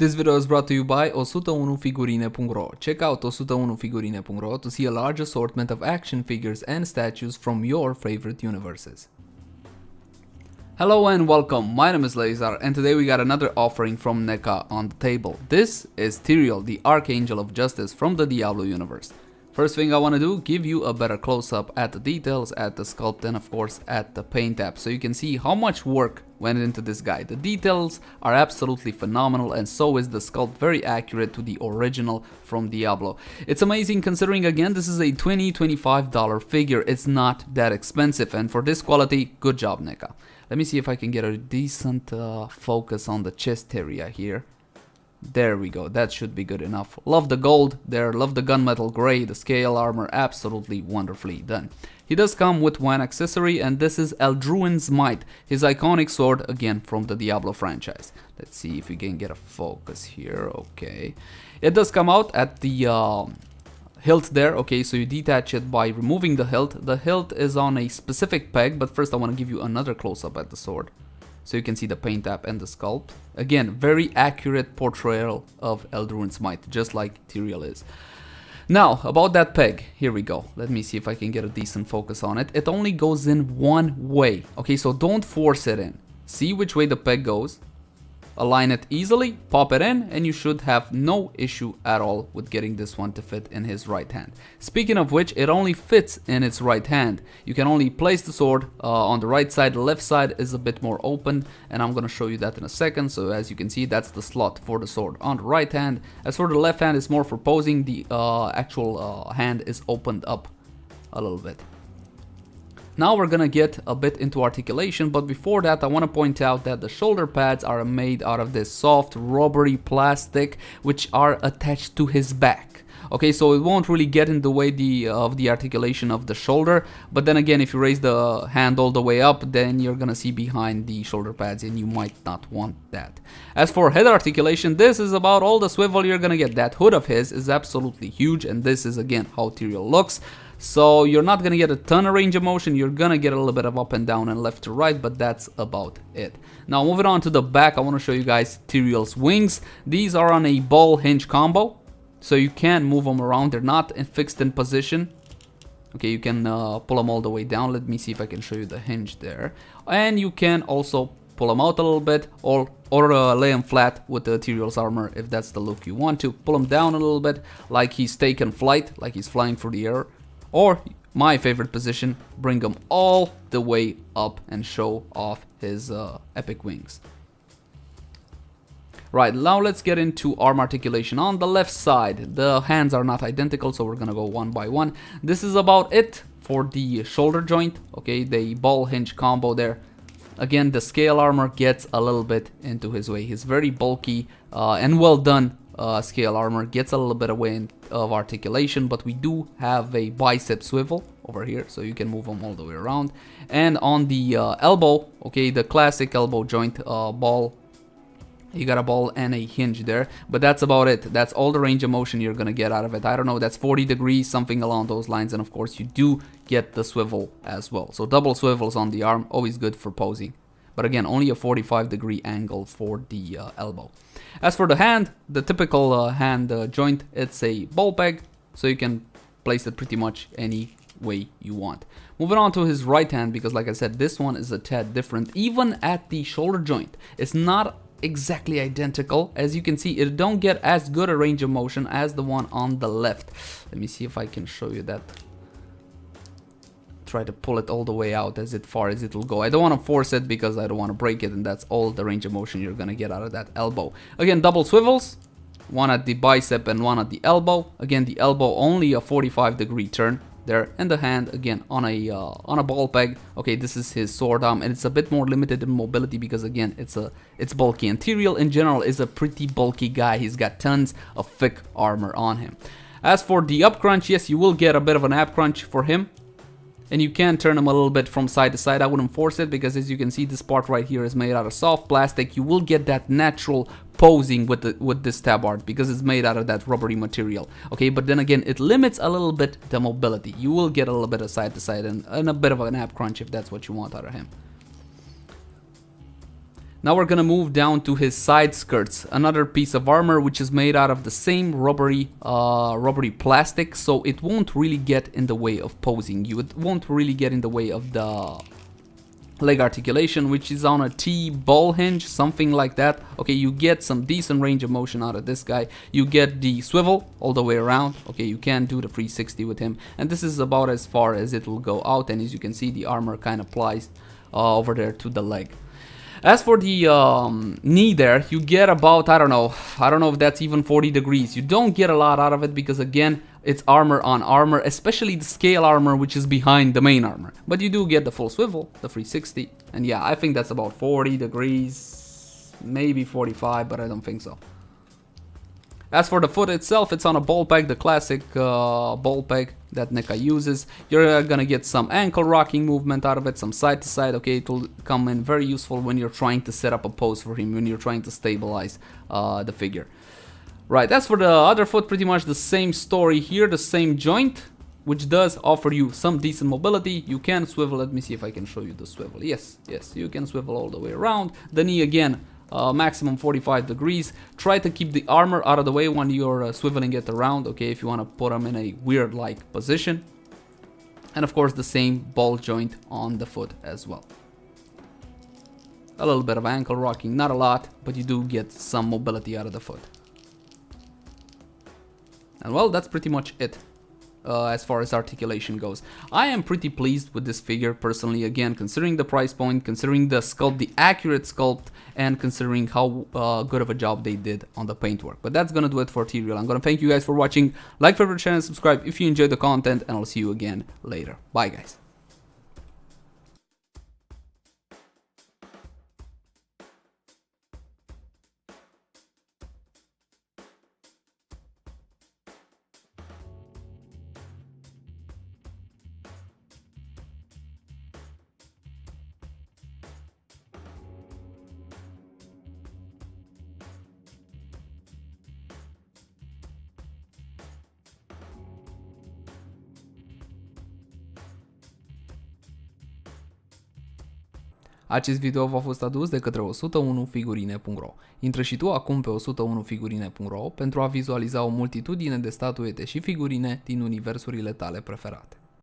This video is brought to you by 101figurine.ro. Check out 101figurine.ro to see a large assortment of action figures and statues from your favorite universes. Hello and welcome, my name is Lazar and today we got another offering from Neca on the table. This is Tyrael, the Archangel of Justice from the Diablo universe. First thing I want to do, give you a better close-up at the details, at the sculpt, and of course at the paint app, so you can see how much work went into this guy. The details are absolutely phenomenal, and so is the sculpt, very accurate to the original from Diablo. It's amazing considering, again, this is a $20-25 figure. It's not that expensive, and for this quality, good job, Neca. Let me see if I can get a decent focus on the chest area here. There we go, that should be good enough. Love the gold there, love the gunmetal gray, the scale armor, absolutely wonderfully done. He does come with one accessory, and this is Eldruin's Might, his iconic sword, again from the Diablo franchise. Let's see if we can get a focus here. Okay, it does come out at the hilt there. Okay, so you detach it by removing the hilt. The hilt is on a specific peg, but first I want to give you another close-up at the sword, so you can see the paint app and the sculpt. Again, very accurate portrayal of Eldruin's Might, just like Tyrael is. Now, about that peg, here we go. Let me see if I can get a decent focus on it. It only goes in one way. Okay, so don't force it in. See which way the peg goes. Align it easily, pop it in, and you should have no issue at all with getting this one to fit in his right hand. Speaking of which, it only fits in its right hand. You can only place the sword on the right side. The left side is a bit more open, and I'm going to show you that in a second. So as you can see, that's the slot for the sword on the right hand. As for the left hand, it's more for posing. The actual hand is opened up a little bit. Now we're gonna get a bit into articulation, but before that I want to point out that the shoulder pads are made out of this soft rubbery plastic which are attached to his back. Okay, so it won't really get in the way of the articulation of the shoulder, but then again, if you raise the hand all the way up, then you're gonna see behind the shoulder pads and you might not want that. As for head articulation, this is about all the swivel you're gonna get. That hood of his is absolutely huge, and this is again how Tyrael looks. So you're not gonna get a ton of range of motion, you're gonna get a little bit of up and down and left to right, but that's about it. Now moving on to the back, I want to show you guys Tyrael's wings. These are on a ball hinge combo, so you can move them around. They're not fixed in position. Okay, you can pull them all the way down. Let me see if I can show you the hinge there. And you can also pull them out a little bit, or lay them flat with the Tyrael's armor if that's the look you want to. Pull them down a little bit, like he's taking flight, like he's flying through the air. Or, my favorite position, bring them all the way up and show off his epic wings. Right, now let's get into arm articulation. On the left side, the hands are not identical, so we're gonna go one by one. This is about it for the shoulder joint, okay, the ball hinge combo there. Again, the scale armor gets a little bit into his way. He's very bulky and well done. Scale armor gets a little bit away of articulation, but we do have a bicep swivel over here, so you can move them all the way around. And on the elbow, okay, the classic elbow joint ball, you got a ball and a hinge there, but that's about it. That's all the range of motion you're gonna get out of it. I don't know, that's 40 degrees, something along those lines, and of course you do get the swivel as well. So double swivels on the arm, always good for posing. But again, only a 45-degree angle for the elbow. As for the hand, the typical hand joint, it's a ball peg, so you can place it pretty much any way you want. Moving on to his right hand, because like I said, this one is a tad different. Even at the shoulder joint, it's not exactly identical. As you can see, it don't get as good a range of motion as the one on the left. Let me see if I can show you that. Try to pull it all the way out as far as it will go. I don't want to force it because I don't want to break it, and that's all the range of motion you're gonna get out of that elbow. Again, double swivels, one at the bicep and one at the elbow. Again, the elbow only a 45-degree turn there, and the hand again on a ball peg. Okay, this is his sword arm, and it's a bit more limited in mobility because again it's bulky, and Tyrael in general is a pretty bulky guy. He's got tons of thick armor on him. As for the up crunch, yes, you will get a bit of an ab crunch for him, and you can turn them a little bit from side to side. I wouldn't force it because as you can see, this part right here is made out of soft plastic. You will get that natural posing with this tabard because it's made out of that rubbery material. Okay, but then again, it limits a little bit the mobility. You will get a little bit of side to side and a bit of an ab crunch if that's what you want out of him. Now we're gonna move down to his side skirts, another piece of armor which is made out of the same rubbery plastic, so it won't really get in the way of posing you. It won't really get in the way of the leg articulation, which is on a T ball hinge, something like that. Okay, you get some decent range of motion out of this guy. You get the swivel all the way around. Okay, you can do the 360 with him, and this is about as far as it will go out. And as you can see, the armor kind of applies over there to the leg. As for the knee there, you get about, I don't know if that's even 40 degrees. You don't get a lot out of it because, again, it's armor on armor, especially the scale armor, which is behind the main armor. But you do get the full swivel, the 360. And yeah, I think that's about 40 degrees, maybe 45, but I don't think so. As for the foot itself, it's on a ball peg, the classic ball peg that Neca uses. You're gonna get some ankle rocking movement out of it, some side to side. Okay, it will come in very useful when you're trying to set up a pose for him, when you're trying to stabilize the figure. Right, as for the other foot, pretty much the same story here, the same joint, which does offer you some decent mobility. You can swivel. Let me see if I can show you the swivel. Yes, you can swivel all the way around. The knee, again, maximum 45 degrees. Try to keep the armor out of the way when you're swiveling it around, okay, if you want to put them in a weird like position. And of course the same ball joint on the foot as well. A little bit of ankle rocking, not a lot, but you do get some mobility out of the foot. And well, that's pretty much it. As far as articulation goes, I am pretty pleased with this figure personally, again, considering the price point, considering the sculpt, the accurate sculpt, and considering how good of a job they did on the paintwork. But that's gonna do it for Tyrael. I'm gonna thank you guys for watching. Like, favorite channel, subscribe if you enjoyed the content, and I'll see you again later. Bye guys. Acest video v-a fost adus de către 101figurine.ro. Intră și tu acum pe 101figurine.ro pentru a vizualiza o multitudine de statuete și figurine din universurile tale preferate.